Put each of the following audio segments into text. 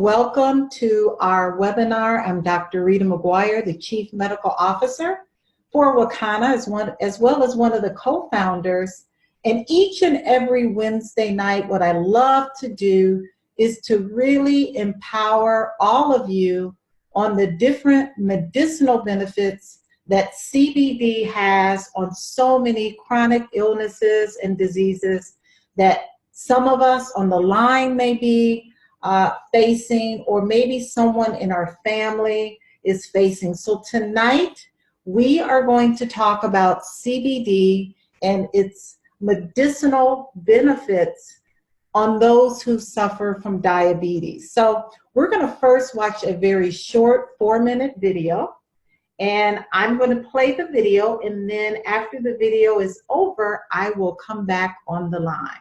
welcome to our webinar. I'm Dr. Rita McGuire, the Chief Medical Officer for Wakana, as well as one of the co-founders. And each and every Wednesday night, what I love to do is to really empower all of you on the different medicinal benefits that CBD has on so many chronic illnesses and diseases that some of us on the line may be facing, or maybe someone in our family is facing. So tonight, we are going to talk about CBD and its medicinal benefits on those who suffer from diabetes. So we're going to first watch a very short 4-minute video, and I'm going to play the video, and then after the video is over, I will come back on the line.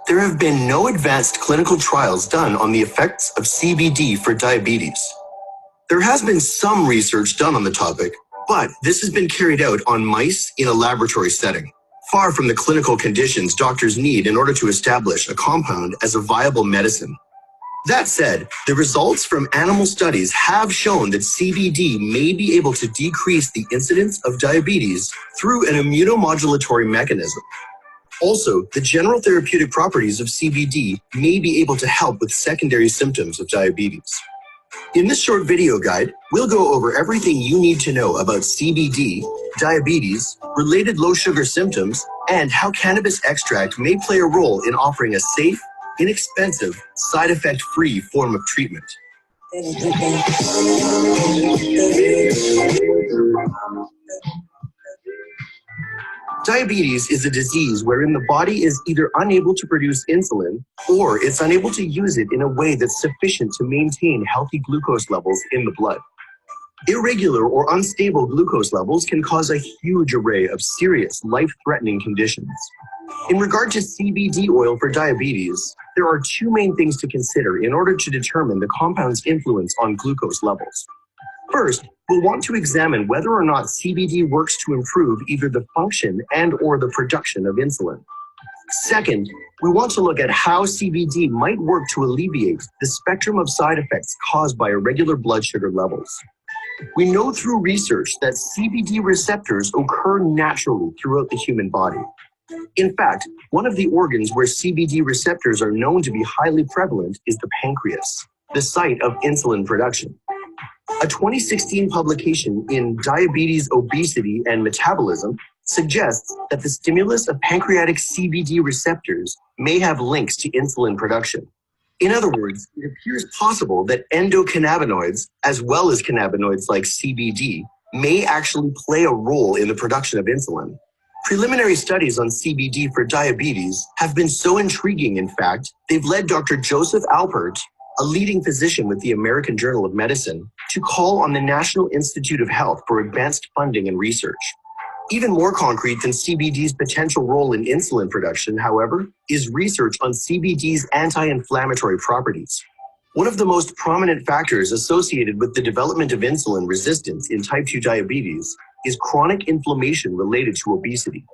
There have been no advanced clinical trials done on the effects of CBD for diabetes. There has been some research done on the topic, but this has been carried out on mice in a laboratory setting, far from the clinical conditions doctors need in order to establish a compound as a viable medicine. That said, the results from animal studies have shown that CBD may be able to decrease the incidence of diabetes through an immunomodulatory mechanism. Also, the general therapeutic properties of CBD may be able to help with secondary symptoms of diabetes. In this short video guide, we'll go over everything you need to know about CBD, diabetes, related low sugar symptoms, and how cannabis extract may play a role in offering a safe, inexpensive, side effect-free form of treatment. Diabetes is a disease wherein the body is either unable to produce insulin or it's unable to use it in a way that's sufficient to maintain healthy glucose levels in the blood. Irregular or unstable glucose levels can cause a huge array of serious, life-threatening conditions. In regard to CBD oil for diabetes, there are two main things to consider in order to determine the compound's influence on glucose levels. First, we'll want to examine whether or not CBD works to improve either the function and/or the production of insulin. Second, we want to look at how CBD might work to alleviate the spectrum of side effects caused by irregular blood sugar levels. We know through research that CBD receptors occur naturally throughout the human body. In fact, one of the organs where CBD receptors are known to be highly prevalent is the pancreas, the site of insulin production. A 2016 publication in Diabetes, Obesity, and Metabolism suggests that the stimulus of pancreatic CBD receptors may have links to insulin production. In other words, it appears possible that endocannabinoids, as well as cannabinoids like CBD, may actually play a role in the production of insulin. Preliminary studies on CBD for diabetes have been so intriguing, in fact, they've led Dr. Joseph Alpert, a leading physician with the American Journal of Medicine, to call on the National Institute of Health for advanced funding and research. Even more concrete than CBD's potential role in insulin production, however, is research on CBD's anti-inflammatory properties. One of the most prominent factors associated with the development of insulin resistance in type 2 diabetes is chronic inflammation related to obesity.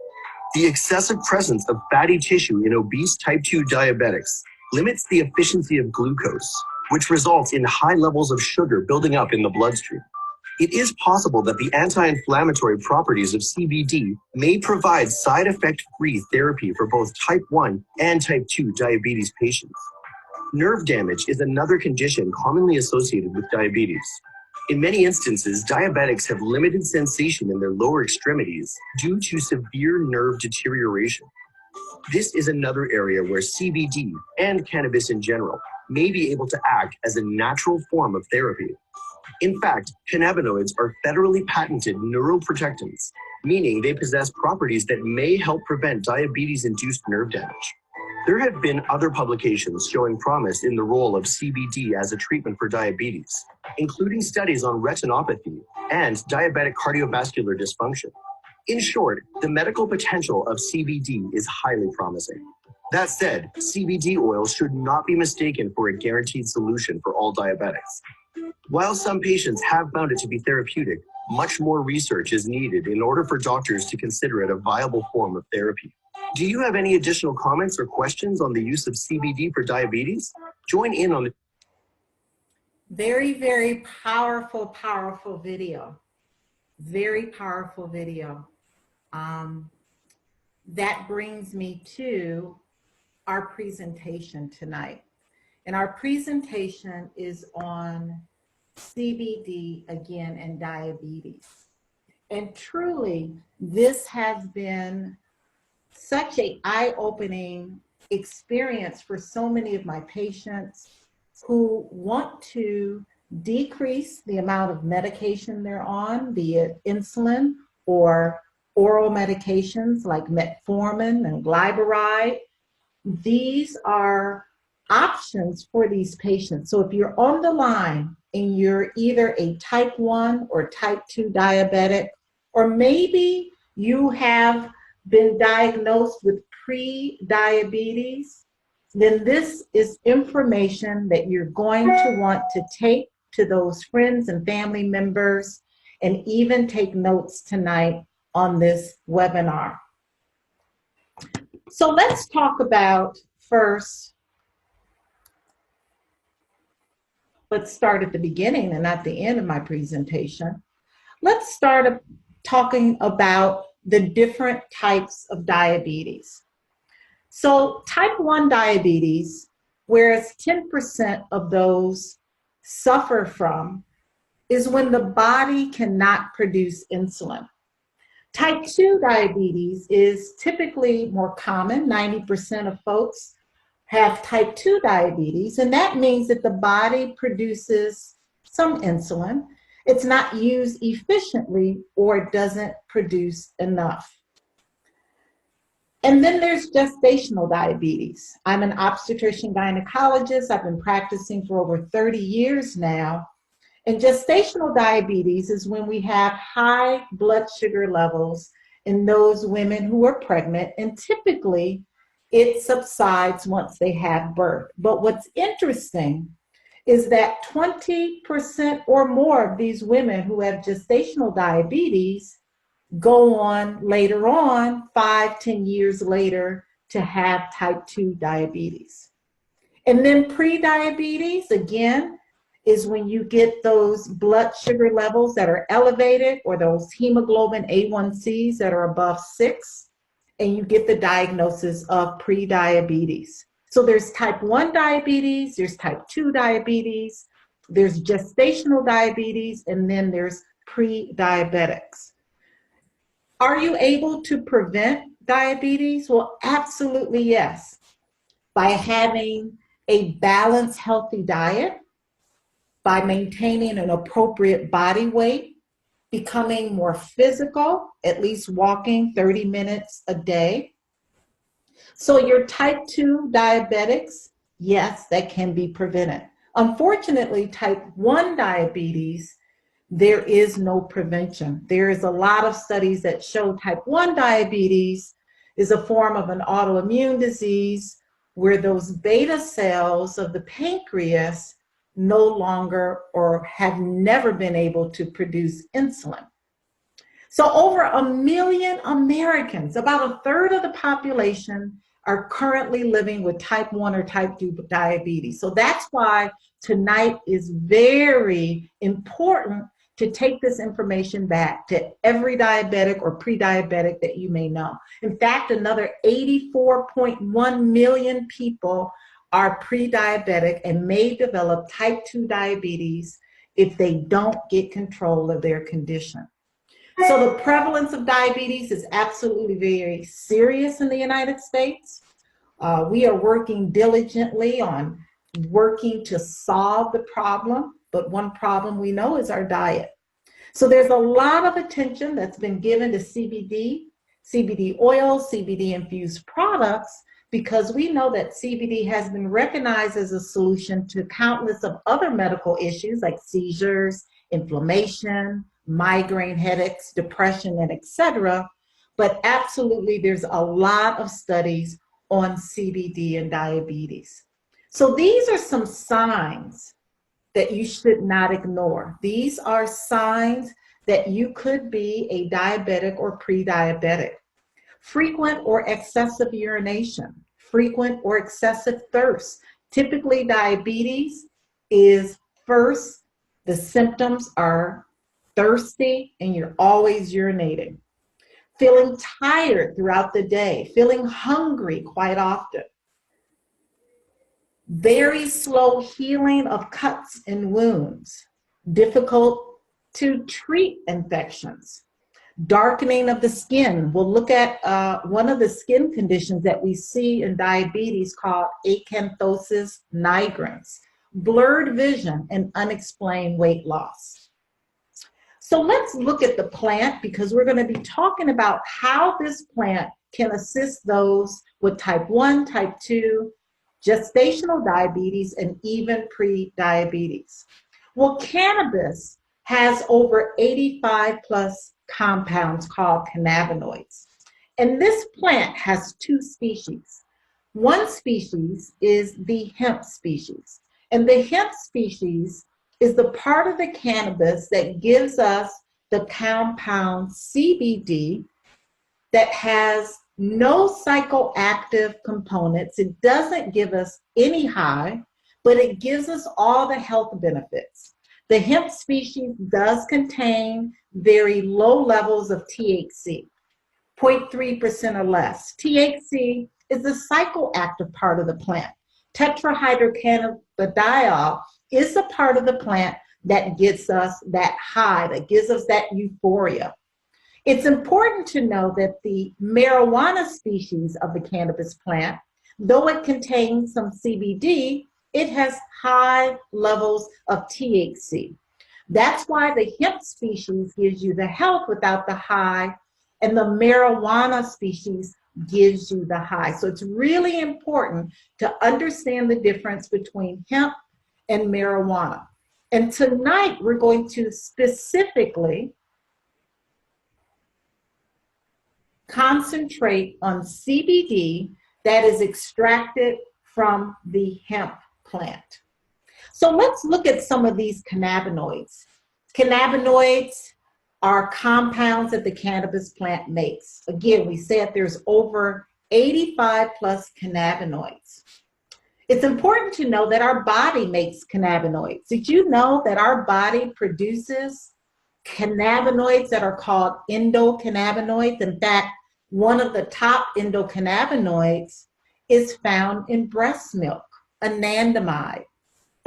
The excessive presence of fatty tissue in obese type 2 diabetics limits the efficiency of glucose, which results in high levels of sugar building up in the bloodstream. It is possible that the anti-inflammatory properties of CBD may provide side effect-free therapy for both type 1 and type 2 diabetes patients. Nerve damage is another condition commonly associated with diabetes. In many instances, diabetics have limited sensation in their lower extremities due to severe nerve deterioration. This is another area where CBD and cannabis in general may be able to act as a natural form of therapy. In fact, cannabinoids are federally patented neuroprotectants, meaning they possess properties that may help prevent diabetes-induced nerve damage. There have been other publications showing promise in the role of CBD as a treatment for diabetes, including studies on retinopathy and diabetic cardiovascular dysfunction. In short, the medical potential of CBD is highly promising. That said, CBD oil should not be mistaken for a guaranteed solution for all diabetics. While some patients have found it to be therapeutic, much more research is needed in order for doctors to consider it a viable form of therapy. Do you have any additional comments or questions on the use of CBD for diabetes? Join in on the Very, very powerful, powerful video. Very powerful video. That brings me to our presentation tonight. And our presentation is on CBD again and diabetes. And truly, this has been such an eye-opening experience for so many of my patients who want to decrease the amount of medication they're on, be it insulin or oral medications like metformin and glyburide. These are options for these patients. So if you're on the line and you're either a type 1 or type 2 diabetic, or maybe you have been diagnosed with pre-diabetes, then this is information that you're going to want to take to those friends and family members and even take notes tonight on this webinar. So let's talk about first, let's start at the beginning and not the end of my presentation. Let's start talking about the different types of diabetes. So type 1 diabetes, whereas 10% of those suffer from, is when the body cannot produce insulin. Type 2 diabetes is typically more common. 90% of folks have type 2 diabetes, and that means that the body produces some insulin. It's not used efficiently or doesn't produce enough. And then there's gestational diabetes. I'm an obstetrician gynecologist. I've been practicing for over 30 years now. And gestational diabetes is when we have high blood sugar levels in those women who are pregnant, and typically it subsides once they have birth. But what's interesting is that 20% or more of these women who have gestational diabetes go on later on, 5-10 years later, to have type 2 diabetes. And then pre-diabetes, again, is when you get those blood sugar levels that are elevated or those hemoglobin A1Cs that are above 6, and you get the diagnosis of pre-diabetes. So there's type 1 diabetes, there's type 2 diabetes, there's gestational diabetes, and then there's pre-diabetics. Are you able to prevent diabetes? Well, absolutely yes. By having a balanced, healthy diet, by maintaining an appropriate body weight, becoming more physical, at least walking 30 minutes a day. So your type 2 diabetics, yes, that can be prevented. Unfortunately, type 1 diabetes, there is no prevention. There is a lot of studies that show type 1 diabetes is a form of an autoimmune disease where those beta cells of the pancreas no longer or have never been able to produce insulin. So over 1 million Americans, about a third of the population, are currently living with type 1 or type 2 diabetes. So that's why tonight is very important to take this information back to every diabetic or pre-diabetic that you may know. In fact, another 84.1 million people are pre-diabetic and may develop type 2 diabetes if they don't get control of their condition. So the prevalence of diabetes is absolutely very serious in the United States. We are working diligently on working to solve the problem, but one problem we know is our diet. So there's a lot of attention that's been given to CBD, CBD oil, CBD infused products, because we know that CBD has been recognized as a solution to countless of other medical issues like seizures, inflammation, migraine headaches, depression, and etc. But absolutely, there's a lot of studies on CBD and diabetes. So these are some signs that you should not ignore. These are signs that you could be a diabetic or pre-diabetic. Frequent or excessive urination, frequent or excessive thirst. Typically, diabetes is first, the symptoms are thirsty and you're always urinating, feeling tired throughout the day, feeling hungry quite often, very slow healing of cuts and wounds, difficult to treat infections, darkening of the skin. We'll look at one of the skin conditions that we see in diabetes called acanthosis nigrans, blurred vision and unexplained weight loss. So let's look at the plant, because we're going to be talking about how this plant can assist those with type 1, type 2, gestational diabetes, and even pre-diabetes. Well, cannabis has over 85 plus compounds called cannabinoids. And this plant has two species. One species is the hemp species. And the hemp species is the part of the cannabis that gives us the compound CBD that has no psychoactive components. It doesn't give us any high, but it gives us all the health benefits. The hemp species does contain very low levels of THC, 0.3% or less. THC is the psychoactive part of the plant. Tetrahydrocannabidiol is the part of the plant that gets us that high, that gives us that euphoria. It's important to know that the marijuana species of the cannabis plant, though it contains some CBD, it has high levels of THC. That's why the hemp species gives you the health without the high, and the marijuana species gives you the high. So it's really important to understand the difference between hemp and marijuana. And tonight we're going to specifically concentrate on CBD that is extracted from the hemp plant. So let's look at some of these cannabinoids. Cannabinoids are compounds that the cannabis plant makes. Again, we said there's over 85 plus cannabinoids. It's important to know that our body makes cannabinoids. Did you know that our body produces cannabinoids that are called endocannabinoids? In fact, one of the top endocannabinoids is found in breast milk, anandamide.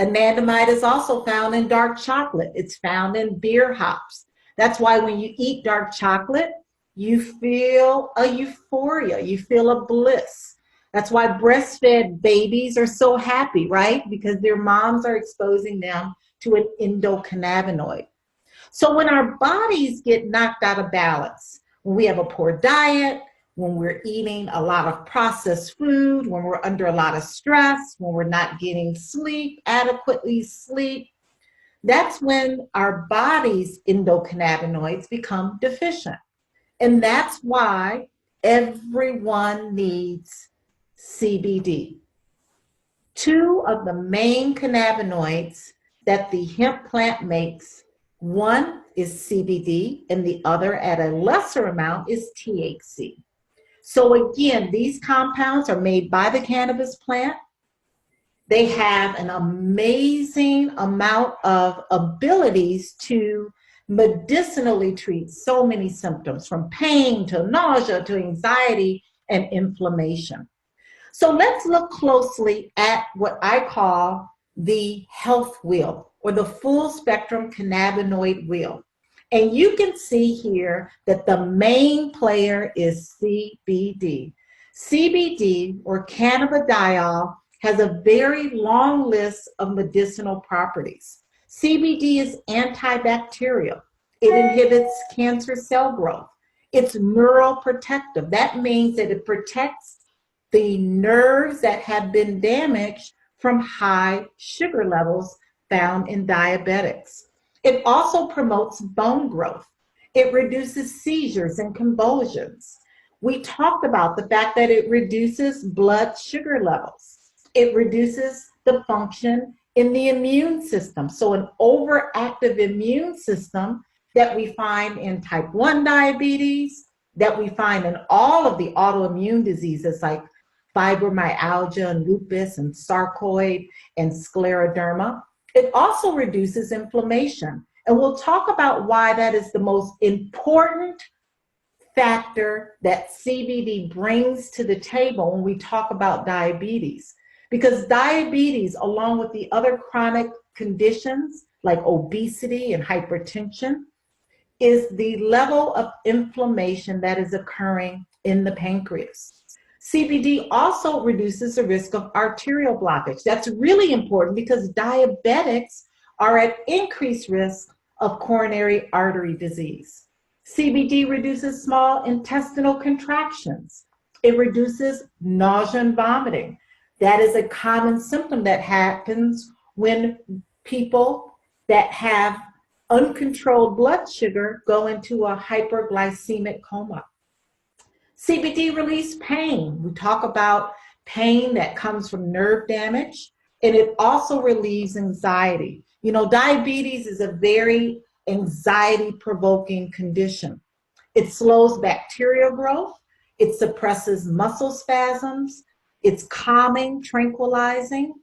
Anandamide is also found in dark chocolate. It's found in beer hops. That's why when you eat dark chocolate, you feel a euphoria, you feel a bliss. That's why breastfed babies are so happy, right? Because their moms are exposing them to an endocannabinoid. So when our bodies get knocked out of balance, when we have a poor diet, when we're eating a lot of processed food, when we're under a lot of stress, when we're not getting sleep, adequately sleep, that's when our body's endocannabinoids become deficient. And that's why everyone needs CBD. Two of the main cannabinoids that the hemp plant makes, one is CBD and the other at a lesser amount is THC. So again, these compounds are made by the cannabis plant. They have an amazing amount of abilities to medicinally treat so many symptoms, from pain to nausea to anxiety and inflammation. So let's look closely at what I call the health wheel, or the full spectrum cannabinoid wheel. And you can see here that the main player is CBD. CBD, or cannabidiol, has a very long list of medicinal properties. CBD is antibacterial. It inhibits cancer cell growth. It's neuroprotective. That means that it protects the nerves that have been damaged from high sugar levels found in diabetics. It also promotes bone growth. It reduces seizures and convulsions. We talked about the fact that it reduces blood sugar levels. It reduces the function in the immune system. So an overactive immune system that we find in type 1 diabetes, that we find in all of the autoimmune diseases like fibromyalgia and lupus and sarcoid and scleroderma, It also reduces inflammation. And we'll talk about why that is the most important factor that CBD brings to the table when we talk about diabetes. Because diabetes, along with the other chronic conditions like obesity and hypertension, is the level of inflammation that is occurring in the pancreas. CBD also reduces the risk of arterial blockage. That's really important because diabetics are at increased risk of coronary artery disease. CBD reduces small intestinal contractions. It reduces nausea and vomiting. That is a common symptom that happens when people that have uncontrolled blood sugar go into a hyperglycemic coma. CBD relieves pain. We talk about pain that comes from nerve damage, and it also relieves anxiety. You know, diabetes is a very anxiety-provoking condition. It slows bacterial growth, it suppresses muscle spasms, it's calming, tranquilizing.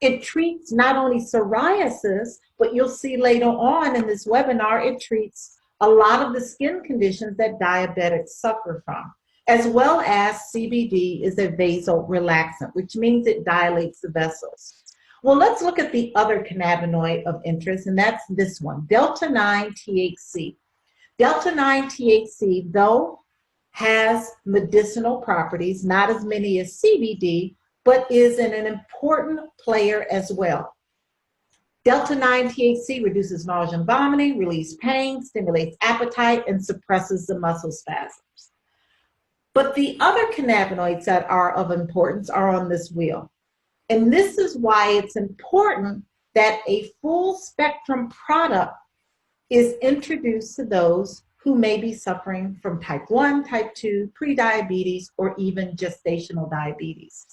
It treats not only psoriasis, but you'll see later on in this webinar, it treats a lot of the skin conditions that diabetics suffer from, as well as CBD is a vasorelaxant, which means it dilates the vessels. Well, let's look at the other cannabinoid of interest, and that's this one, delta-9 THC. Delta-9 THC, though, has medicinal properties, not as many as CBD, but is an important player as well. Delta-9 THC reduces nausea and vomiting, relieves pain, stimulates appetite, and suppresses the muscle spasms. But the other cannabinoids that are of importance are on this wheel. And this is why it's important that a full spectrum product is introduced to those who may be suffering from type 1, type 2, prediabetes, or even gestational diabetes.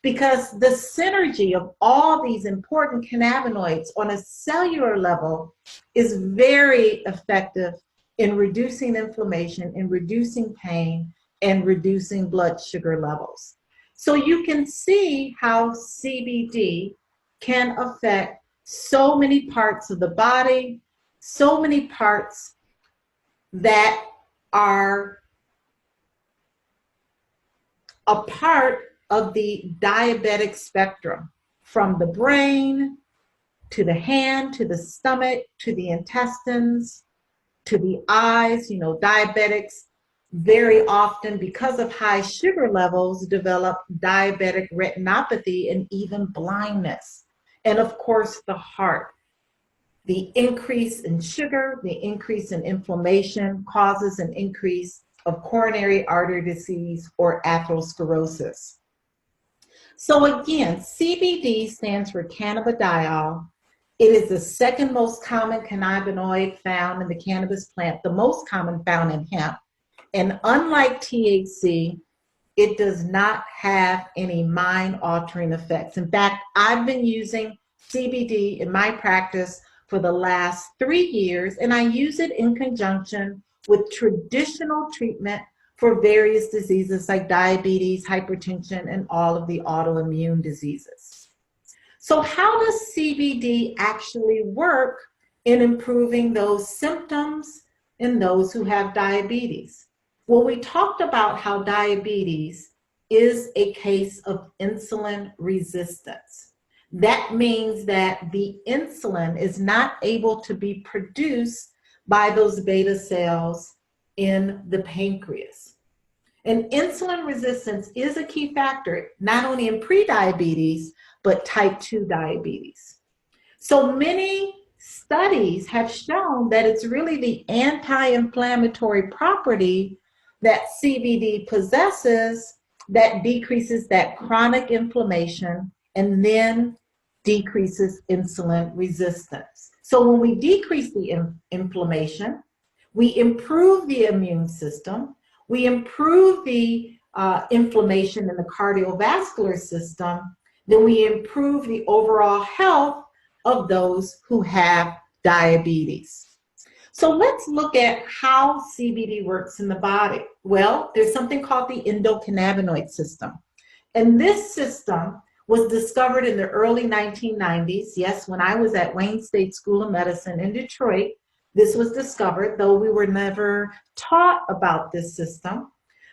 Because the synergy of all these important cannabinoids on a cellular level is very effective in reducing inflammation, in reducing pain, and reducing blood sugar levels. So you can see how CBD can affect so many parts of the body, so many parts that are a part of the diabetic spectrum, from the brain to the hand, to the stomach, to the intestines, to the eyes. You know, diabetics very often, because of high sugar levels, develop diabetic retinopathy and even blindness. And of course, the heart. The increase in sugar, the increase in inflammation causes an increase of coronary artery disease or atherosclerosis. So again, CBD stands for cannabidiol. It is the second most common cannabinoid found in the cannabis plant, the most common found in hemp. And unlike THC, it does not have any mind-altering effects. In fact, I've been using CBD in my practice for the last 3 years, and I use it in conjunction with traditional treatment for various diseases like diabetes, hypertension, and all of the autoimmune diseases. So how does CBD actually work in improving those symptoms in those who have diabetes? Well, we talked about how diabetes is a case of insulin resistance. That means that the insulin is not able to be produced by those beta cells in the pancreas. And insulin resistance is a key factor, not only in prediabetes, but type 2 diabetes. So many studies have shown that it's really the anti-inflammatory property that CBD possesses that decreases that chronic inflammation and then decreases insulin resistance. So when we decrease the inflammation, we improve the immune system, we improve the inflammation in the cardiovascular system, then we improve the overall health of those who have diabetes. So let's look at how CBD works in the body. Well, there's something called the endocannabinoid system. And this system was discovered in the early 1990s. Yes, when I was at Wayne State School of Medicine in Detroit, this was discovered, though we were never taught about this system.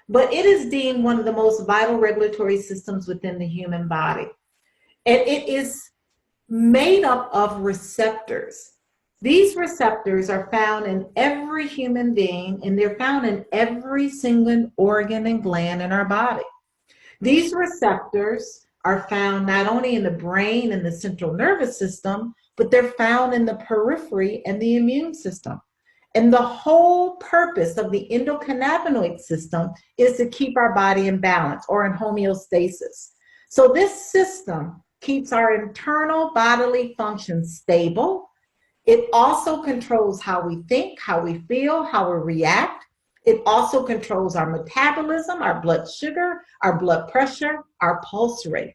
But it is deemed one of the most vital regulatory systems within the human body. And it is made up of receptors. These receptors are found in every human being, and they're found in every single organ and gland in our body. These receptors are found not only in the brain and the central nervous system, but they're found in the periphery and the immune system. And the whole purpose of the endocannabinoid system is to keep our body in balance or in homeostasis. So this system keeps our internal bodily functions stable. It also controls how we think, how we feel, how we react. It also controls our metabolism, our blood sugar, our blood pressure, our pulse rate.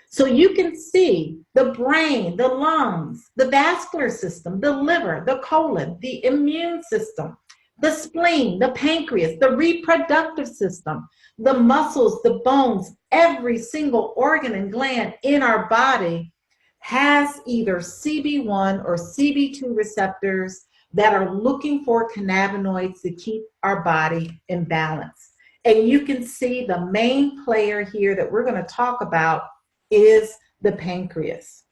So you can see the brain, the lungs, the vascular system, the liver, the colon, the immune system, the spleen, the pancreas, the reproductive system, the muscles, the bones, every single organ and gland in our body has either CB1 or CB2 receptors that are looking for cannabinoids to keep our body in balance. And you can see the main player here that we're going to talk about is the pancreas.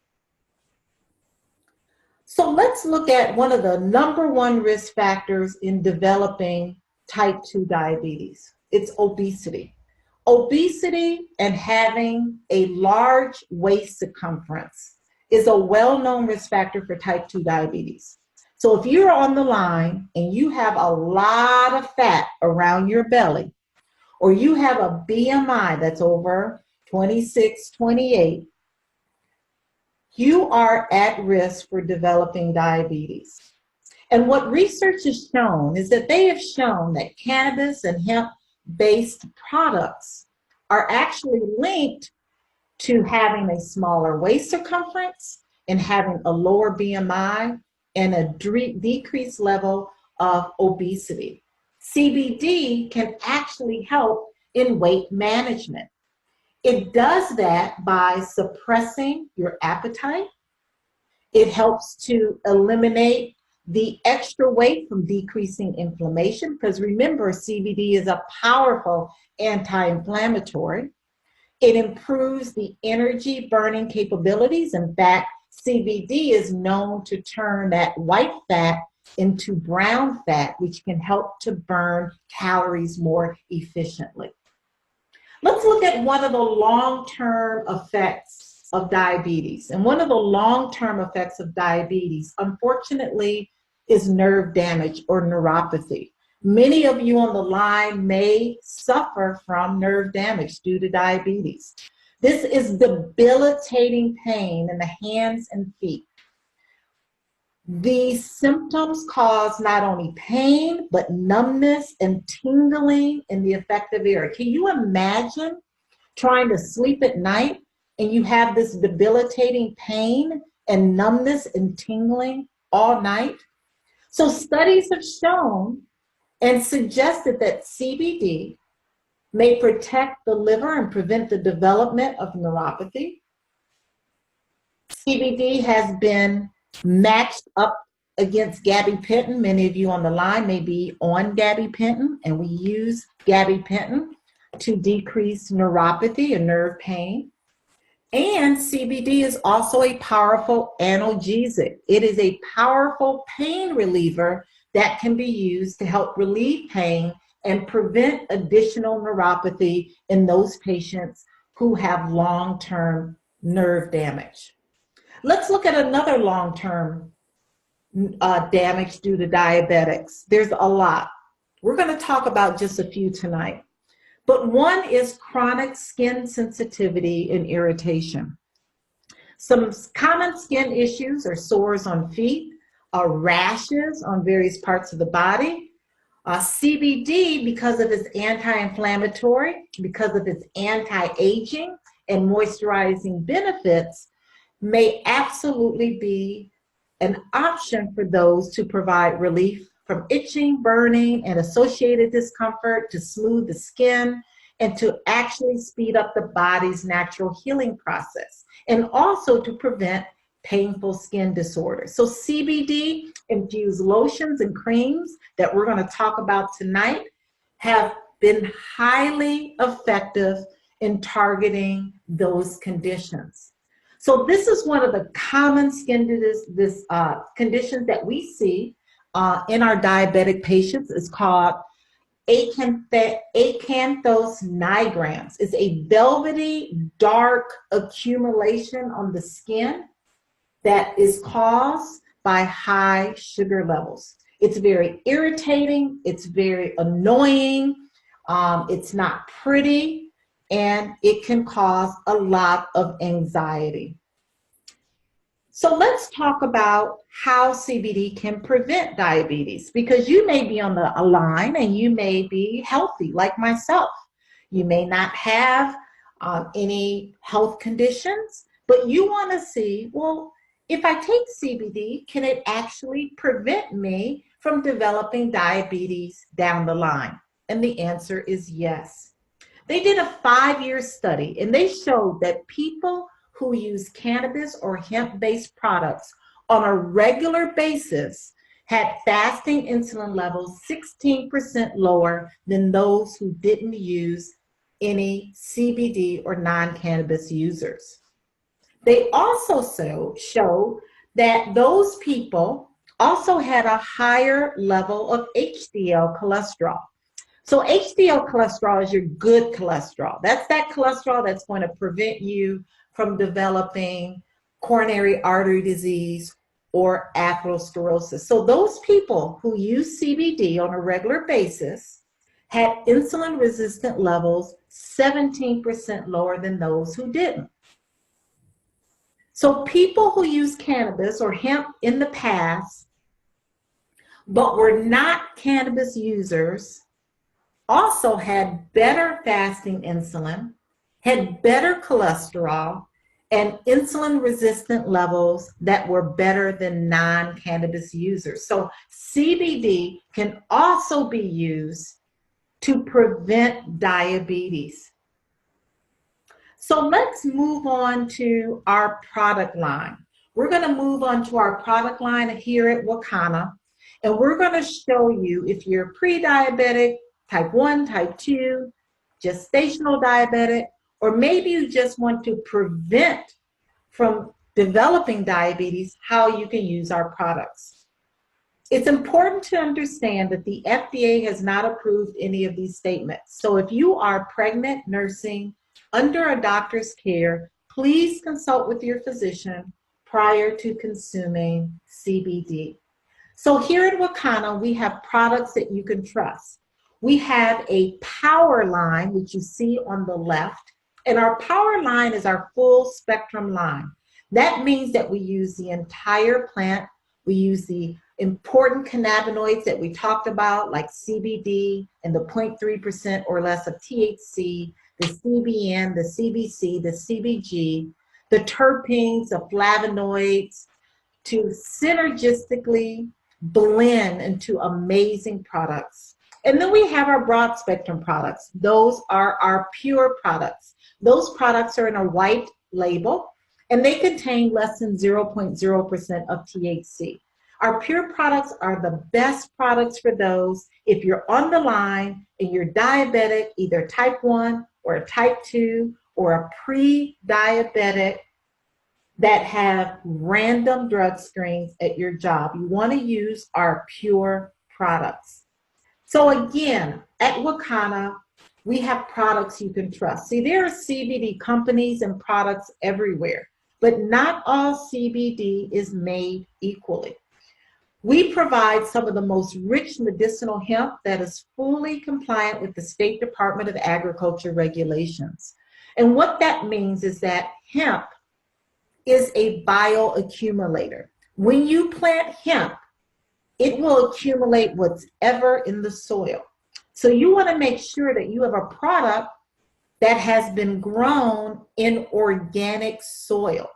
So let's look at one of the #1 risk factors in developing type 2 diabetes. It's obesity. Obesity and having a large waist circumference is a well-known risk factor for type 2 diabetes. So if you're on the line and you have a lot of fat around your belly, or you have a BMI that's over 26, 28, you are at risk for developing diabetes. And what research has shown is that they have shown that cannabis and hemp-based products are actually linked to having a smaller waist circumference and having a lower BMI and a decreased level of obesity. CBD can actually help in weight management. It does that by suppressing your appetite. It helps to eliminate the extra weight from decreasing inflammation, because remember, CBD is a powerful anti-inflammatory. It improves the energy burning capabilities. In fact, CBD is known to turn that white fat into brown fat, which can help to burn calories more efficiently. Let's look at one of the long-term effects of diabetes. And one of the long-term effects of diabetes, unfortunately, is nerve damage or neuropathy. Many of you on the line may suffer from nerve damage due to diabetes. This is debilitating pain in the hands and feet. These symptoms cause not only pain, but numbness and tingling in the affected area. Can you imagine trying to sleep at night and you have this debilitating pain and numbness and tingling all night? So studies have shown and suggested that CBD may protect the liver and prevent the development of neuropathy. CBD has been matched up against gabapentin. Many of you on the line may be on gabapentin, and we use gabapentin to decrease neuropathy and nerve pain. And CBD is also a powerful analgesic. It is a powerful pain reliever that can be used to help relieve pain and prevent additional neuropathy in those patients who have long-term nerve damage. Let's look at another long-term damage due to diabetics. There's a lot. We're going to talk about just a few tonight. But one is chronic skin sensitivity and irritation. Some common skin issues are sores on feet, rashes on various parts of the body. CBD, because of its anti-inflammatory, because of its anti-aging and moisturizing benefits, may absolutely be an option for those to provide relief from itching, burning, and associated discomfort, to smooth the skin and to actually speed up the body's natural healing process, and also to prevent painful skin disorders. So CBD infused lotions and creams that we're going to talk about tonight have been highly effective in targeting those conditions. So this is one of the common skin conditions that we see in our diabetic patients. It's called acanthos nigrans. It's a velvety, dark accumulation on the skin that is caused by high sugar levels. It's very irritating, it's very annoying, it's not pretty, and it can cause a lot of anxiety. So let's talk about how CBD can prevent diabetes, because you may be on the line and you may be healthy like myself. You may not have any health conditions, but you want to see, well, if I take CBD, can it actually prevent me from developing diabetes down the line? And the answer is yes. They did a 5-year study, and they showed that people who use cannabis or hemp-based products on a regular basis had fasting insulin levels 16% lower than those who didn't use any CBD or non-cannabis users. They also showed that those people also had a higher level of HDL cholesterol. So HDL cholesterol is your good cholesterol. That's that cholesterol that's going to prevent you from developing coronary artery disease or atherosclerosis. So those people who use CBD on a regular basis had insulin resistant levels 17% lower than those who didn't. So people who use cannabis or hemp in the past, but were not cannabis users, also had better fasting insulin, had better cholesterol, and insulin resistant levels that were better than non-cannabis users. So CBD can also be used to prevent diabetes. So let's move on to our product line. We're going to move on to our product line here at Wakana, and we're going to show you if you're pre-diabetic, type 1, type 2, gestational diabetic, or maybe you just want to prevent from developing diabetes, how you can use our products. It's important to understand that the FDA has not approved any of these statements. So if you are pregnant, nursing, under a doctor's care, please consult with your physician prior to consuming CBD. So here at Wakana, we have products that you can trust. We have a power line, which you see on the left, and our power line is our full spectrum line. That means that we use the entire plant. We use the important cannabinoids that we talked about, like CBD and the 0.3% or less of THC, the CBN, the CBC, the CBG, the terpenes, the flavonoids, to synergistically blend into amazing products. And then we have our broad spectrum products. Those are our pure products. Those products are in a white label, and they contain less than 0.0% of THC. Our pure products are the best products for those if you're on the line and you're diabetic, either type 1 or a type 2 or a pre-diabetic that have random drug screens at your job. You want to use our pure products. So again, at Wakana, we have products you can trust. See, there are CBD companies and products everywhere, but not all CBD is made equally. We provide some of the most rich medicinal hemp that is fully compliant with the State Department of Agriculture regulations. And what that means is that hemp is a bioaccumulator. When you plant hemp, it will accumulate whatever in the soil. So you want to make sure that you have a product that has been grown in organic soil.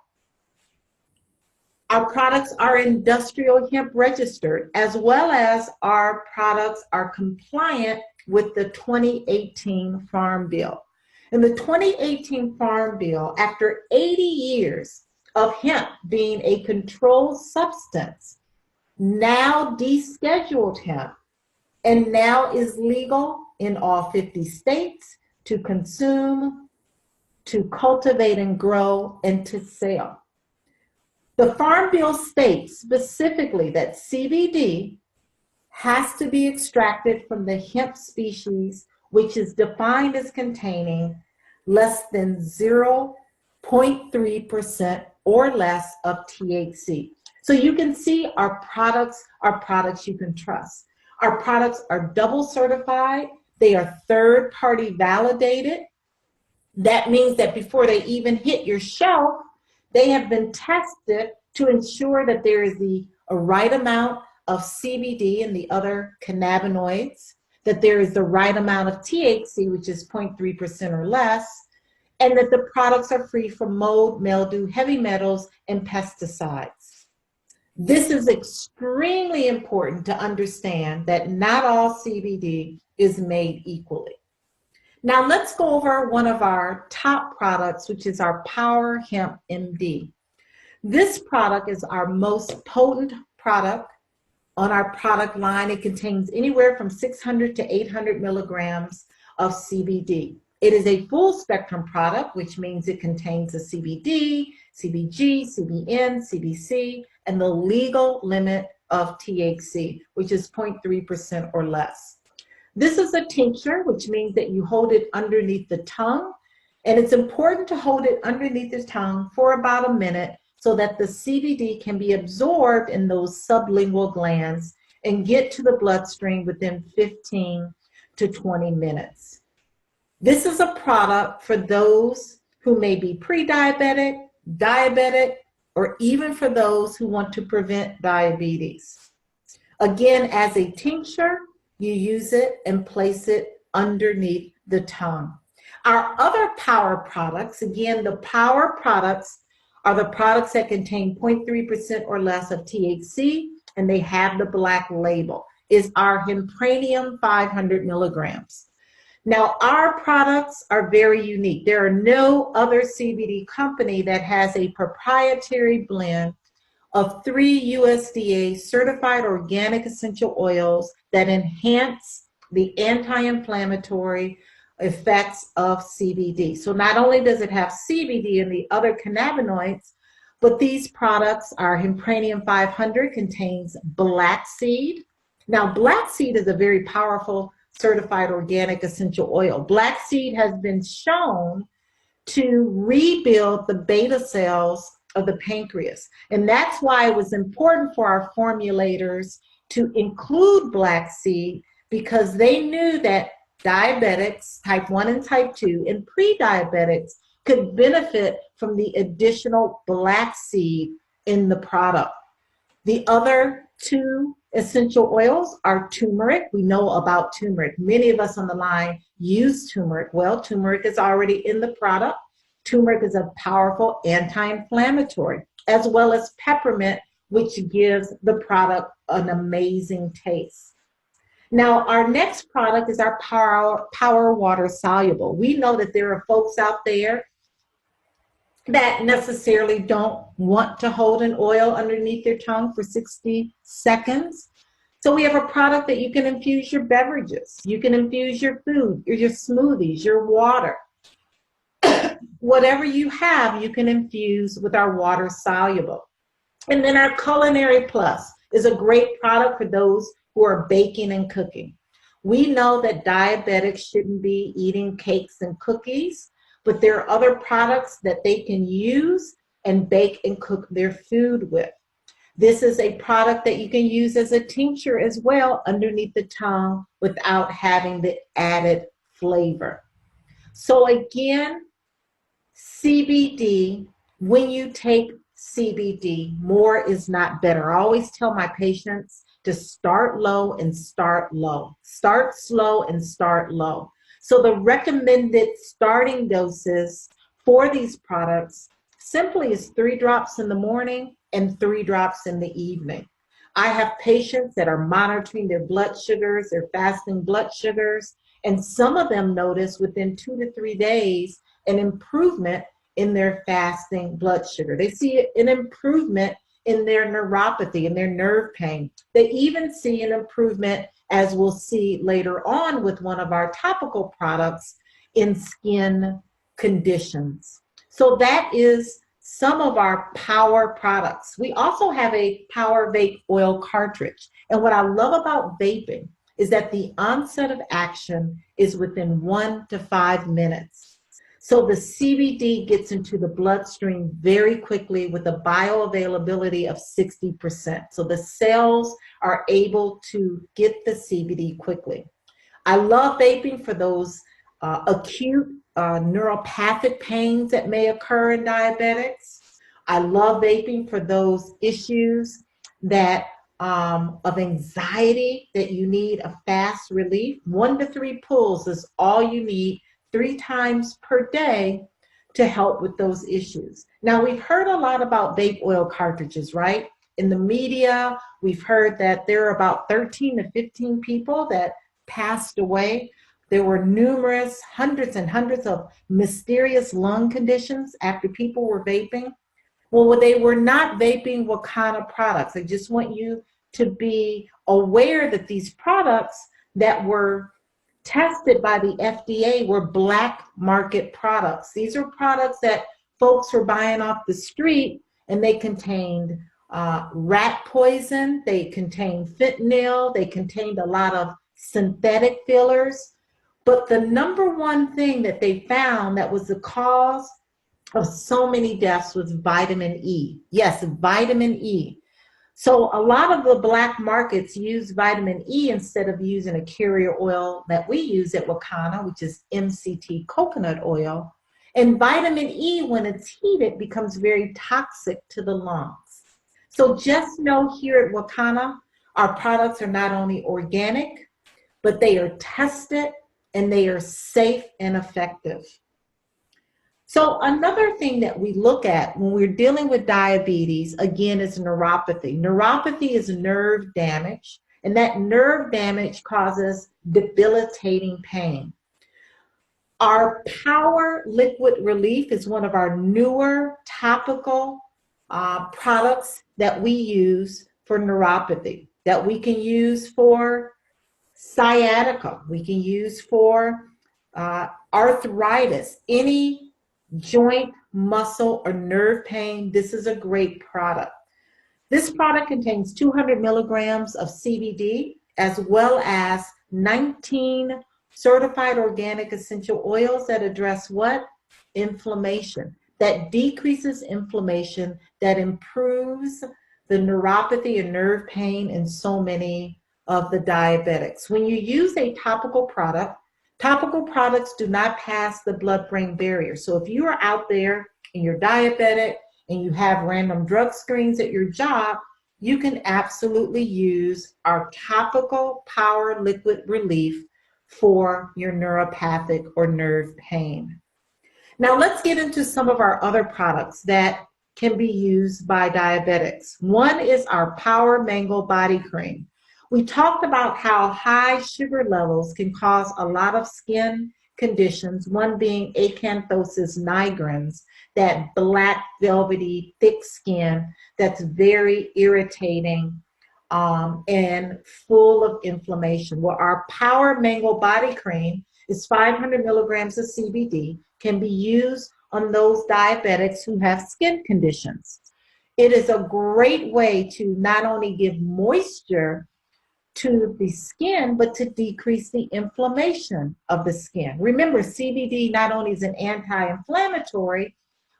Our products are industrial hemp registered, as well as our products are compliant with the 2018 Farm Bill. In the 2018 Farm Bill, after 80 years of hemp being a controlled substance, now descheduled hemp and now is legal in all 50 states to consume, to cultivate and grow, and to sell. The Farm Bill states specifically that CBD has to be extracted from the hemp species, which is defined as containing less than 0.3% or less of THC. So you can see our products are products you can trust. Our products are double certified. They are third-party validated. That means that before they even hit your shelf, they have been tested to ensure that there is the right amount of CBD and the other cannabinoids, that there is the right amount of THC, which is 0.3% or less, and that the products are free from mold, mildew, heavy metals, and pesticides. This is extremely important to understand that not all CBD is made equally. Now let's go over one of our top products, which is our Power Hemp MD. This product is our most potent product on our product line. It contains anywhere from 600 to 800 milligrams of CBD. It is a full spectrum product, which means it contains the CBD, CBG, CBN, CBC, and the legal limit of THC, which is 0.3% or less. This is a tincture, which means that you hold it underneath the tongue, and it's important to hold it underneath the tongue for about a minute so that the CBD can be absorbed in those sublingual glands and get to the bloodstream within 15 to 20 minutes. This is a product for those who may be pre-diabetic, diabetic, or even for those who want to prevent diabetes. Again, as a tincture, you use it and place it underneath the tongue. Our other power products, again, the power products are the products that contain 0.3% or less of THC, and they have the black label, is our Hempranium 500 milligrams. Now, our products are very unique. There are no other CBD company that has a proprietary blend of 3 USDA certified organic essential oils that enhance the anti-inflammatory effects of CBD. So not only does it have CBD and the other cannabinoids, but these products, our Hempranium 500 contains black seed. Now, black seed is a very powerful certified organic essential oil. Black seed has been shown to rebuild the beta cells of the pancreas. And that's why it was important for our formulators to include black seed, because they knew that diabetics, type 1 and type 2, and pre-diabetics could benefit from the additional black seed in the product. The other 2 essential oils are turmeric. We know about turmeric. Many of us on the line use turmeric. Well, turmeric is already in the product. Turmeric is a powerful anti-inflammatory, as well as peppermint, which gives the product an amazing taste. Now, our next product is our Power Water Soluble. We know that there are folks out there that necessarily don't want to hold an oil underneath their tongue for 60 seconds. So we have a product that you can infuse your beverages. You can infuse your food, your smoothies, your water. Whatever you have, you can infuse with our Water Soluble. And then our Culinary Plus is a great product for those who are baking and cooking. We know that diabetics shouldn't be eating cakes and cookies, but there are other products that they can use and bake and cook their food with. This is a product that you can use as a tincture as well underneath the tongue without having the added flavor. So again, CBD, when you take CBD, more is not better. I always tell my patients to start low and start low. Start slow and start low. So the recommended starting doses for these products simply is 3 drops in the morning and 3 drops in the evening. I have patients that are monitoring their blood sugars, their fasting blood sugars, and some of them notice within 2 to 3 days an improvement in their fasting blood sugar. They see an improvement in their neuropathy, in their nerve pain. They even see an improvement, as we'll see later on with one of our topical products, in skin conditions. So that is some of our power products. We also have a power vape oil cartridge. And what I love about vaping is that the onset of action is within 1 to 5 minutes. So the CBD gets into the bloodstream very quickly with a bioavailability of 60%. So the cells are able to get the CBD quickly. I love vaping for those acute neuropathic pains that may occur in diabetics. I love vaping for those issues that of anxiety that you need a fast relief. 1 to 3 pulls is all you need 3 times per day to help with those issues. Now, we've heard a lot about vape oil cartridges, right? In the media, we've heard that there are about 13 to 15 people that passed away. There were numerous, hundreds and hundreds of mysterious lung conditions after people were vaping. Well, they were not vaping Wakana products. I just want you to be aware that these products that were tested by the FDA were black market products. These are products that folks were buying off the street, and they contained rat poison, they contained fentanyl, they contained a lot of synthetic fillers. But the number one thing that they found that was the cause of so many deaths was vitamin E. Yes, vitamin E. So a lot of the black markets use vitamin E instead of using a carrier oil that we use at Wakana, which is MCT coconut oil. And vitamin E, when it's heated, becomes very toxic to the lungs. So just know here at Wakana, our products are not only organic, but they are tested and they are safe and effective. So another thing that we look at when we're dealing with diabetes, again, is neuropathy. Neuropathy is nerve damage, and that nerve damage causes debilitating pain. Our Power Liquid Relief is one of our newer topical products that we use for neuropathy, that we can use for sciatica, we can use for arthritis, any joint, muscle, or nerve pain. This is a great product. This product contains 200 milligrams of CBD as well as 19 certified organic essential oils that address what? Inflammation. That decreases inflammation, that improves the neuropathy and nerve pain in so many of the diabetics. When you use a topical product, topical products do not pass the blood-brain barrier. So if you are out there and you're diabetic and you have random drug screens at your job, you can absolutely use our topical Power Liquid Relief for your neuropathic or nerve pain. Now let's get into some of our other products that can be used by diabetics. One is our Power Mango Body Cream. We talked about how high sugar levels can cause a lot of skin conditions, one being acanthosis nigrans, that black, velvety, thick skin that's very irritating and full of inflammation. Well, our Power Mango Body Cream is 500 milligrams of CBD, can be used on those diabetics who have skin conditions. It is a great way to not only give moisture to the skin, but to decrease the inflammation of the skin. Remember, CBD not only is an anti-inflammatory,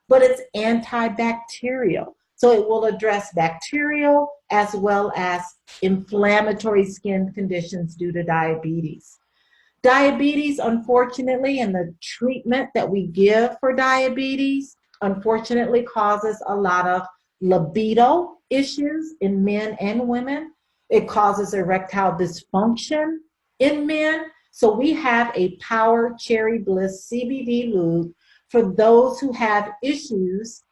but it's antibacterial. So it will address bacterial as well as inflammatory skin conditions due to diabetes. Diabetes, unfortunately, and the treatment that we give for diabetes, unfortunately causes a lot of libido issues in men and women. It causes erectile dysfunction in men. So we have a Power Cherry Bliss CBD lube for those who have issues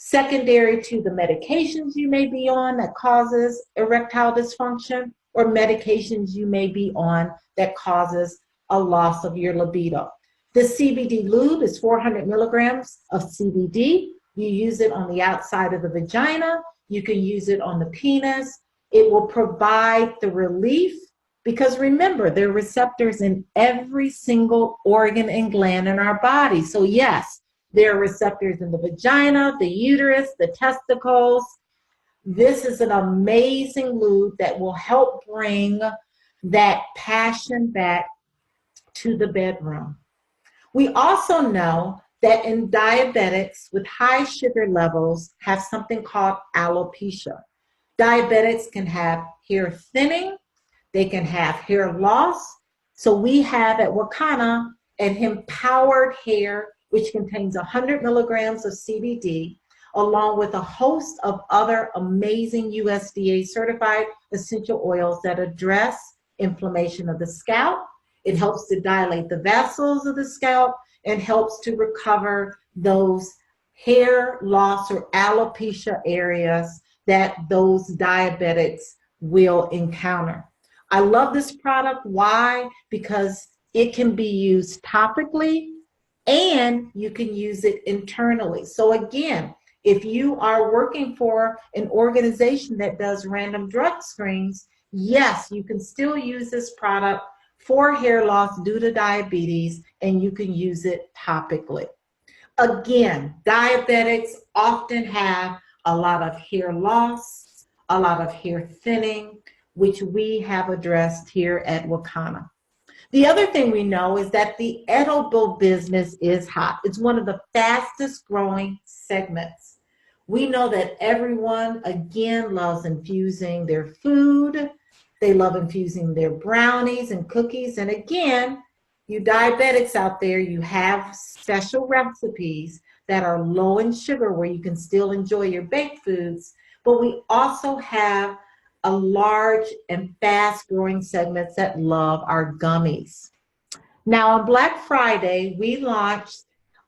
secondary to the medications you may be on that causes erectile dysfunction, or medications you may be on that causes a loss of your libido. The CBD lube is 400 milligrams of CBD. You use it on the outside of the vagina. You can use it on the penis. It will provide the relief, because remember, there are receptors in every single organ and gland in our body. So yes, there are receptors in the vagina, the uterus, the testicles. This is an amazing lube that will help bring that passion back to the bedroom. We also know that in diabetics with high sugar levels have something called alopecia. Diabetics can have hair thinning, they can have hair loss. So we have at Wakana an empowered hair, which contains 100 milligrams of CBD, along with a host of other amazing USDA certified essential oils that address inflammation of the scalp. It helps to dilate the vessels of the scalp and helps to recover those hair loss or alopecia areas that those diabetics will encounter. I love this product. Why? Because it can be used topically and you can use it internally. So again, if you are working for an organization that does random drug screens, yes, you can still use this product for hair loss due to diabetes, and you can use it topically. Again, diabetics often have a lot of hair loss, a lot of hair thinning, which we have addressed here at Wakana. The other thing we know is that the edible business is hot. It's one of the fastest growing segments. We know that everyone, again, loves infusing their food. They love infusing their brownies and cookies. And again, you diabetics out there, you have special recipes that are low in sugar where you can still enjoy your baked foods. But we also have a large and fast growing segments that love our gummies. Now on Black Friday, we launched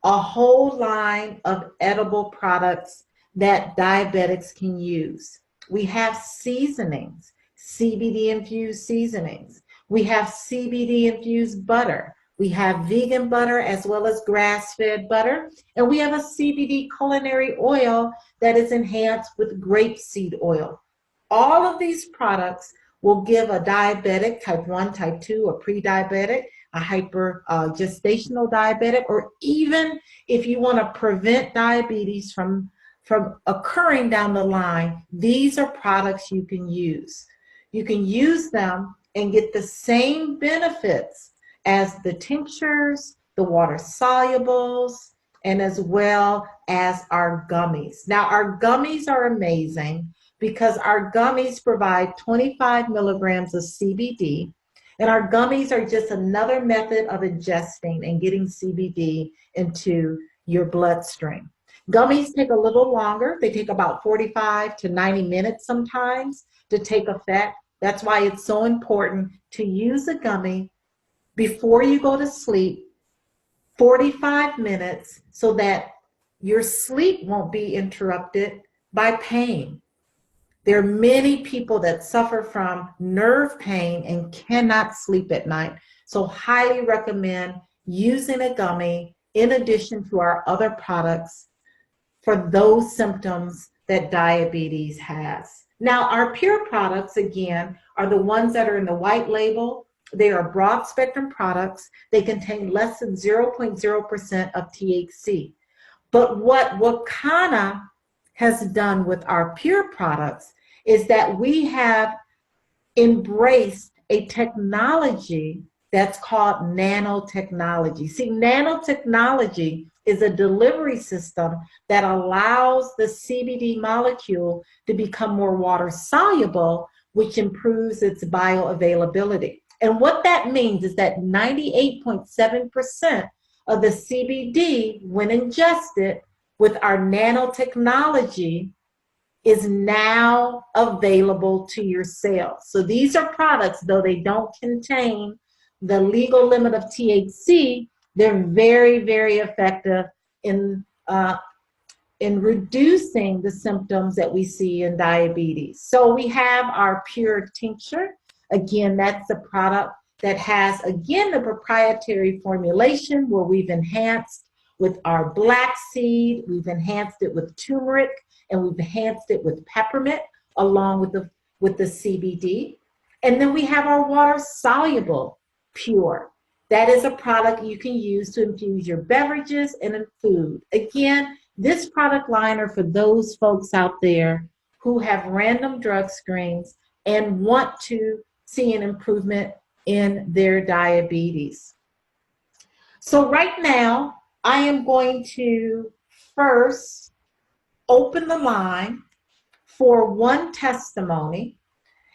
a whole line of edible products that diabetics can use. We have seasonings, CBD infused seasonings. We have CBD infused butter. We have vegan butter as well as grass-fed butter. And we have a CBD culinary oil that is enhanced with grapeseed oil. All of these products will give a diabetic, type 1, type 2, a pre-diabetic, a hyper gestational diabetic, or even if you want to prevent diabetes from occurring down the line, these are products you can use. You can use them and get the same benefits as the tinctures, the water solubles, and as well as our gummies. Now, our gummies are amazing because our gummies provide 25 milligrams of CBD, and our gummies are just another method of ingesting and getting CBD into your bloodstream. Gummies take a little longer. They take about 45 to 90 minutes sometimes to take effect. That's why it's so important to use a gummy before you go to sleep, 45 minutes, so that your sleep won't be interrupted by pain. There are many people that suffer from nerve pain and cannot sleep at night. So highly recommend using a gummy in addition to our other products for those symptoms that diabetes has. Now, our pure products, again, are the ones that are in the white label. They are broad spectrum products. They contain less than 0.0% of THC. But what Wakana has done with our pure products is that we have embraced a technology that's called nanotechnology. See, nanotechnology is a delivery system that allows the CBD molecule to become more water soluble, which improves its bioavailability. And what that means is that 98.7% of the CBD, when ingested with our nanotechnology, is now available to your cells. So these are products, though they don't contain the legal limit of THC, they're very, very effective in in reducing the symptoms that we see in diabetes. So we have our pure tincture. Again, that's the product that has, again, the proprietary formulation where we've enhanced with our black seed, we've enhanced it with turmeric, and we've enhanced it with peppermint along with the CBD. And then we have our water soluble pure. That is a product you can use to infuse your beverages and in food. Again, this product line are for those folks out there who have random drug screens and want to see an improvement in their diabetes. So right now, I am going to first open the line for one testimony.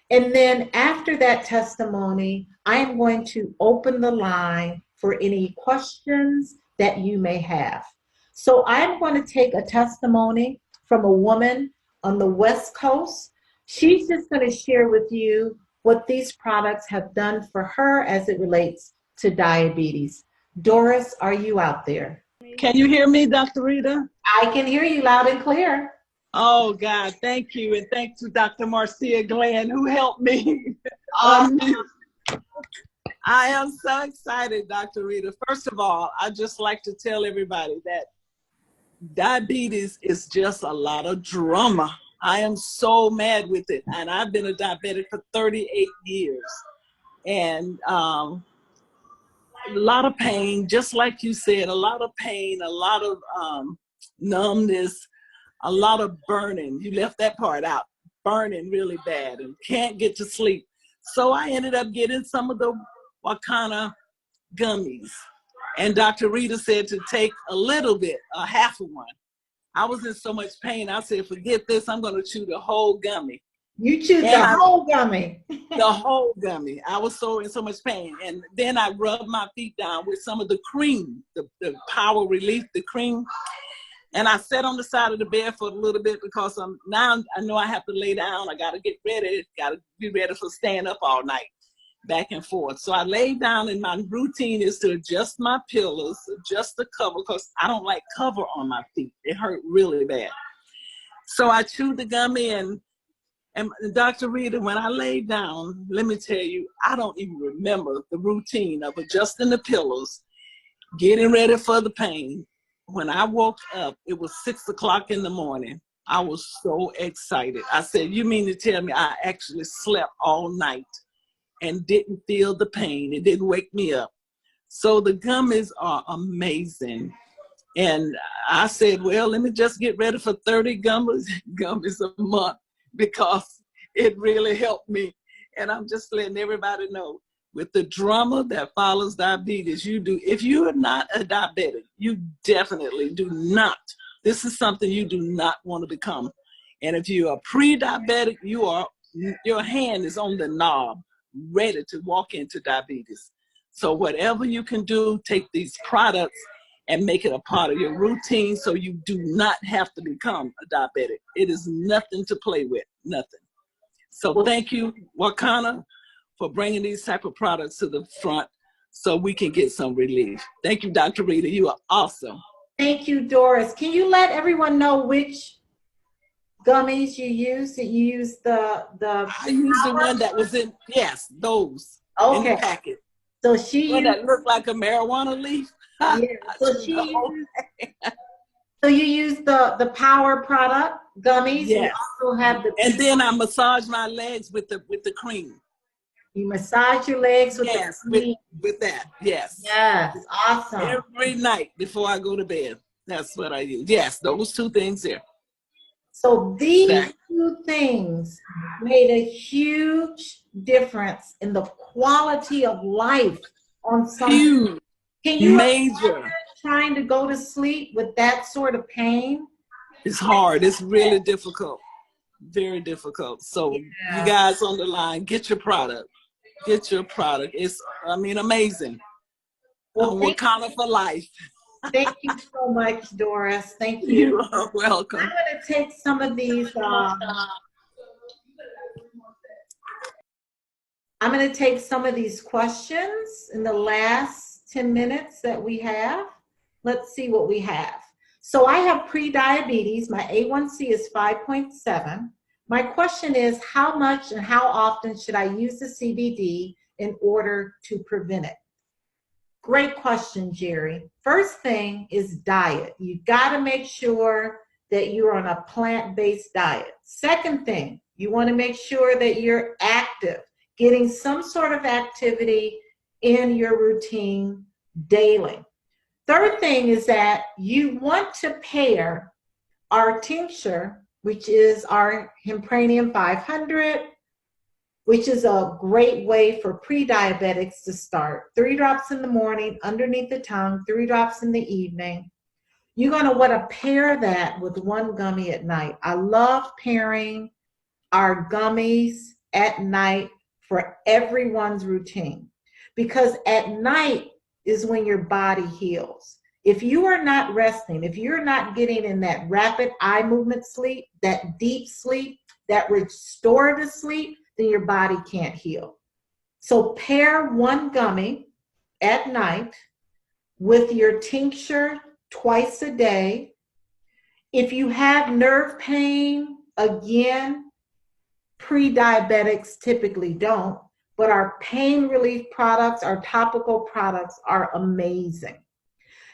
And then after that testimony, I am going to open the line for any questions that you may have. So I'm going to take a testimony from a woman on the West Coast. She's just going to share with you what these products have done for her as it relates to diabetes. Doris, are you out there? Can you hear me, Dr. Rita? I can hear you loud and clear. Oh, God, thank you. And thanks to Dr. Marcia Glenn, who helped me. I am so excited, Dr. Rita. First of all, I'd just like to tell everybody that diabetes is just a lot of drama. I am so mad with it. And I've been a diabetic for 38 years. And a lot of pain, just like you said, a lot of pain, a lot of numbness, a lot of burning. You left that part out. Burning really bad and can't get to sleep. So I ended up getting some of the Wakana gummies. And Dr. Rita said to take a little bit, a half of one. I was in so much pain. I said, forget this. I'm going to chew the whole gummy. You chewed the whole gummy. The whole gummy. I was in so much pain. And then I rubbed my feet down with some of the cream, the Power Relief, the cream. And I sat on the side of the bed for a little bit because now I know I have to lay down. I got to get ready. Got to be ready for staying up all night, back and forth. So I laid down, and my routine is to adjust my pillows, adjust the cover, because I don't like cover on my feet. It hurt really bad. So I chewed the gummy, and Dr. Rita, when I laid down, let me tell you, I don't even remember the routine of adjusting the pillows, getting ready for the pain. When I woke up, it was 6 o'clock in the morning. I was so excited. I said, you mean to tell me I actually slept all night and didn't feel the pain? It didn't wake me up. So the gummies are amazing. And I said, well, let me just get ready for 30 gummies a month, because it really helped me. And I'm just letting everybody know, with the drama that follows diabetes, if you are not a diabetic, you definitely do not. This is something you do not want to become. And if you are pre-diabetic, your hand is on the knob, ready to walk into diabetes. So whatever you can do, take these products and make it a part of your routine so you do not have to become a diabetic. It is nothing to play with, nothing. So thank you, Wakana, for bringing these type of products to the front so we can get some relief. Thank you, Dr. Rita. You are awesome. Thank you, Doris. Can you let everyone know which gummies you use? That you use the I used the one that was in, yes, those in the packet. So she used, that looked like a marijuana leaf. Yeah. So you use the Power product gummies. Yes. You also have and then I massage my legs with the cream. You massage your legs with the cream. With that, yes. Yes, awesome. Every night before I go to bed. That's what I use. Yes, those two things there. So these two things made a huge difference in the quality of life on some. Huge. Can you major. Trying to go to sleep with that sort of pain? It's hard. It's really difficult. Very difficult. So you guys on the line, get your product. Get your product. It's, amazing. Well, Wakana for life. Thank you so much, Doris. Thank you. You are welcome. I'm going to take some of these. I'm going to take some of these questions in the last 10 minutes that we have. Let's see what we have. So I have pre-diabetes. My A1C is 5.7. My question is, how much and how often should I use the CBD in order to prevent it? Great question, Jerry. First thing is diet. You got to make sure that you're on a plant-based diet. Second thing, you want to make sure that you're active, getting some sort of activity in your routine daily. Third thing is that you want to pair our tincture, which is our Hempranium 500, which is a great way for pre-diabetics to start. 3 drops in the morning underneath the tongue, 3 drops in the evening. You're going to want to pair that with 1 gummy at night. I love pairing our gummies at night for everyone's routine, because at night is when your body heals. If you are not resting, if you're not getting in that rapid eye movement sleep, that deep sleep, that restorative sleep, then your body can't heal. So pair 1 gummy at night with your tincture twice a day. If you have nerve pain, again, pre-diabetics typically don't, but our pain relief products, our topical products are amazing.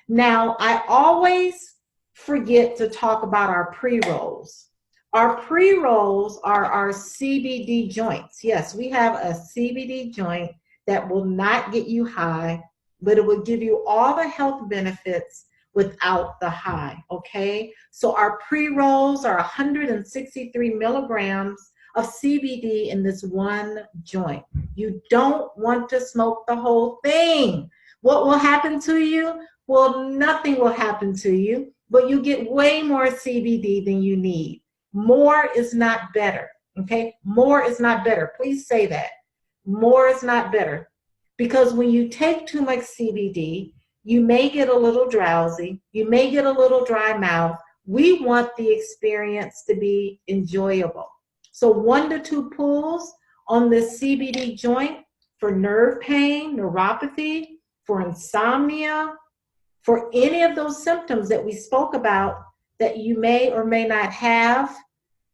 Now, I always forget to talk about our pre-rolls. Our pre-rolls are our CBD joints. Yes, we have a CBD joint that will not get you high, but it will give you all the health benefits without the high, okay? So our pre-rolls are 163 milligrams of CBD in this 1 joint. You don't want to smoke the whole thing. What will happen to you? Well, nothing will happen to you, but you get way more CBD than you need. More is not better, okay? More is not better. Please say that. More is not better. Because when you take too much CBD, you may get a little drowsy. You may get a little dry mouth. We want the experience to be enjoyable. So 1 to 2 pulls on this CBD joint for nerve pain, neuropathy, for insomnia, for any of those symptoms that we spoke about that you may or may not have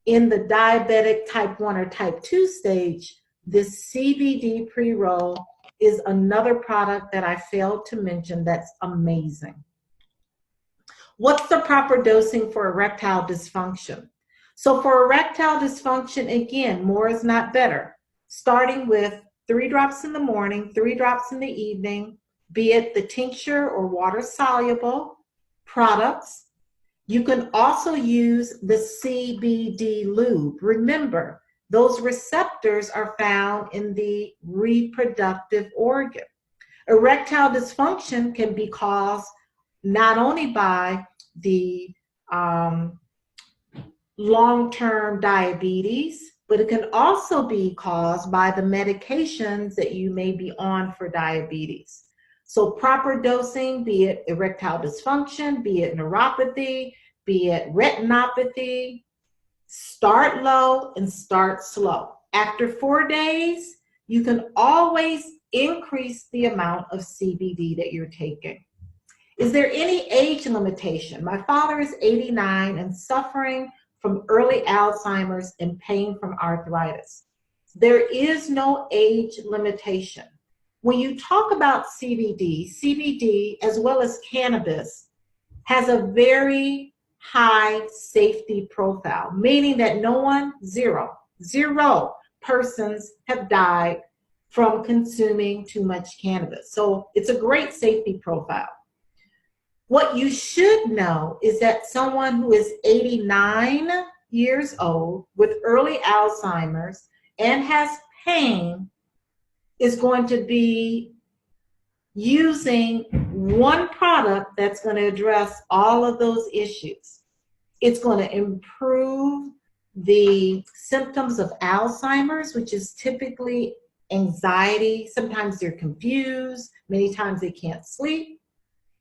in the diabetic type 1 or type 2 stage, this CBD pre-roll is another product that I failed to mention that's amazing. What's the proper dosing for erectile dysfunction? So for erectile dysfunction, again, more is not better. Starting with 3 drops in the morning, 3 drops in the evening, be it the tincture or water-soluble products. You can also use the CBD lube. Remember, those receptors are found in the reproductive organ. Erectile dysfunction can be caused not only by the long-term diabetes, but it can also be caused by the medications that you may be on for diabetes. So proper dosing, be it erectile dysfunction, be it neuropathy, be it retinopathy, start low and start slow. After 4 days, you can always increase the amount of CBD that you're taking. Is there any age limitation? My father is 89 and suffering from early Alzheimer's and pain from arthritis. There is no age limitation. When you talk about CBD, CBD as well as cannabis has a very high safety profile, meaning that zero persons have died from consuming too much cannabis. So it's a great safety profile. What you should know is that someone who is 89 years old with early Alzheimer's and has pain is going to be using one product that's going to address all of those issues. It's going to improve the symptoms of Alzheimer's, which is typically anxiety. Sometimes they're confused. Many times they can't sleep.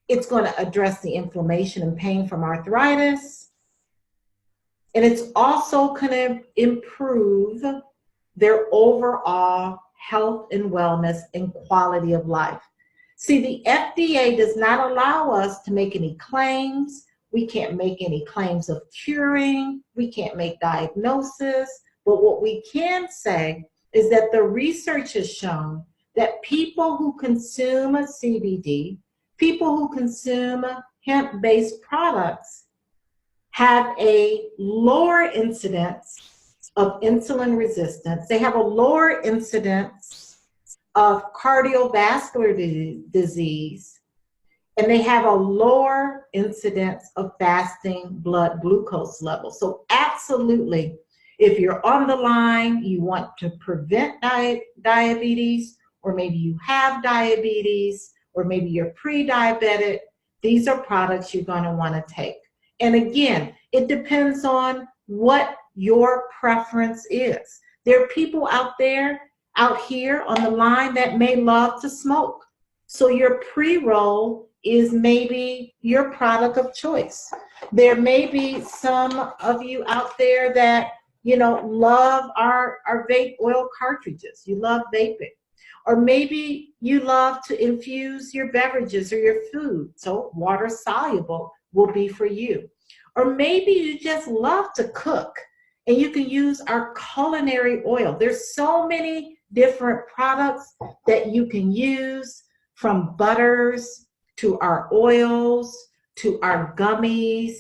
It's going to address the inflammation and pain from arthritis. And it's also going to improve their overall health and wellness and quality of life. See, the FDA does not allow us to make any claims. We can't make any claims of curing. We can't make diagnosis. But what we can say is that the research has shown that people who consume CBD, people who consume hemp-based products, have a lower incidence of insulin resistance. They have a lower incidence of cardiovascular disease, and they have a lower incidence of fasting blood glucose levels. So absolutely, if you're on the line, you want to prevent diabetes, or maybe you have diabetes, or maybe you're pre-diabetic, these are products you're going to want to take. And again, it depends on what your preference is. There are people out here on the line that may love to smoke. So your pre-roll is maybe your product of choice. There may be some of you out there that, you know, love our vape oil cartridges. You love vaping. Or maybe you love to infuse your beverages or your food. So water soluble will be for you. Or maybe you just love to cook and you can use our culinary oil. There's so many different products that you can use, from butters to our oils, to our gummies,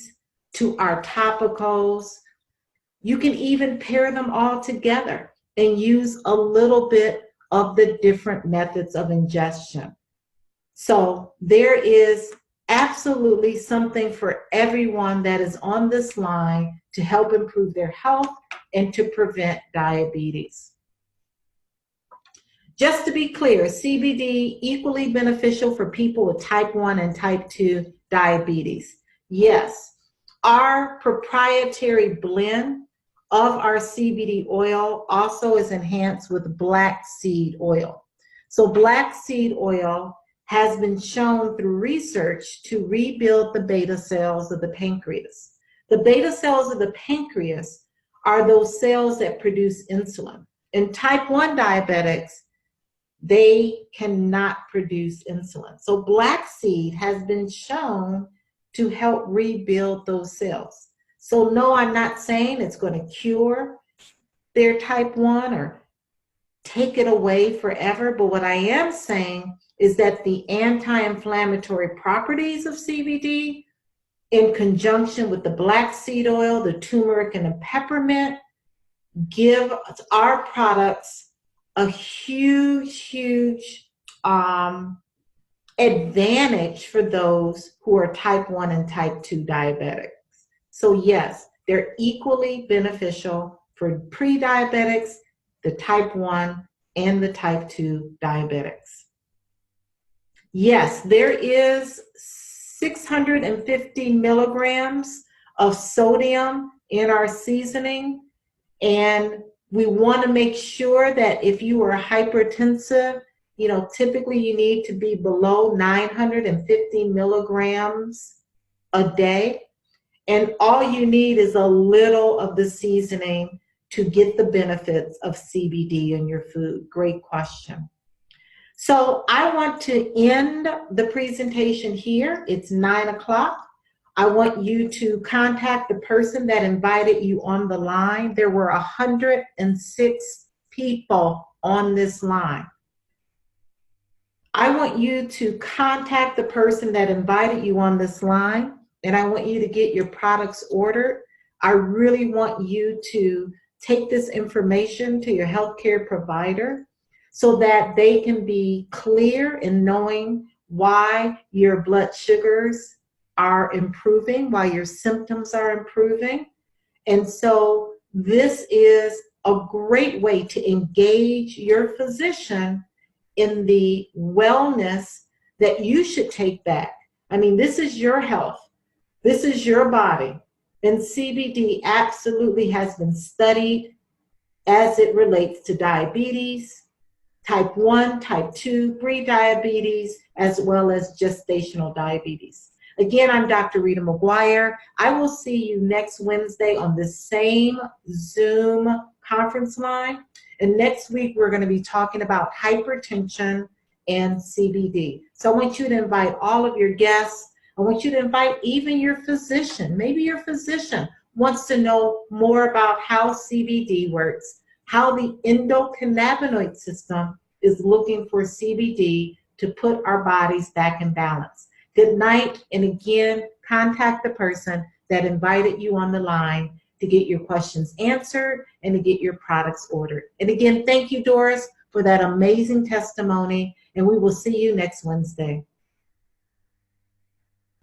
to our topicals. You can even pair them all together and use a little bit of the different methods of ingestion. So there is absolutely something for everyone that is on this line to help improve their health and to prevent diabetes. Just to be clear, CBD equally beneficial for people with type 1 and type 2 diabetes. Yes, our proprietary blend of our CBD oil also is enhanced with black seed oil. So black seed oil has been shown through research to rebuild the beta cells of the pancreas. The beta cells of the pancreas are those cells that produce insulin. In type 1 diabetics, they cannot produce insulin. So black seed has been shown to help rebuild those cells. So no, I'm not saying it's going to cure their type 1 or take it away forever, but what I am saying is that the anti-inflammatory properties of CBD, in conjunction with the black seed oil, the turmeric, and the peppermint, give our products a huge advantage for those who are type 1 and type 2 diabetics. So yes, they're equally beneficial for pre-diabetics, the type 1 and the type 2 diabetics. Yes, there is 650 milligrams of sodium in our seasoning, and we want to make sure that if you are hypertensive, you know, typically you need to be below 950 milligrams a day. And all you need is a little of the seasoning to get the benefits of CBD in your food. Great question. So I want to end the presentation here. It's 9 o'clock. I want you to contact the person that invited you on the line. There were 106 people on this line. I want you to contact the person that invited you on this line, and I want you to get your products ordered. I really want you to take this information to your healthcare provider so that they can be clear in knowing why your blood sugars are improving, why your symptoms are improving. And so this is a great way to engage your physician in the wellness that you should take back. I mean, this is your health. This is your body. And CBD absolutely has been studied as it relates to diabetes, type 1, type 2, pre-diabetes, as well as gestational diabetes. Again, I'm Dr. Rita McGuire. I will see you next Wednesday on the same Zoom conference line. And next week, we're going to be talking about hypertension and CBD. So I want you to invite all of your guests. I want you to invite even your physician. Maybe your physician wants to know more about how CBD works, how the endocannabinoid system is looking for CBD to put our bodies back in balance. Good night, and again, contact the person that invited you on the line to get your questions answered and to get your products ordered. And again, thank you, Doris, for that amazing testimony, and we will see you next Wednesday.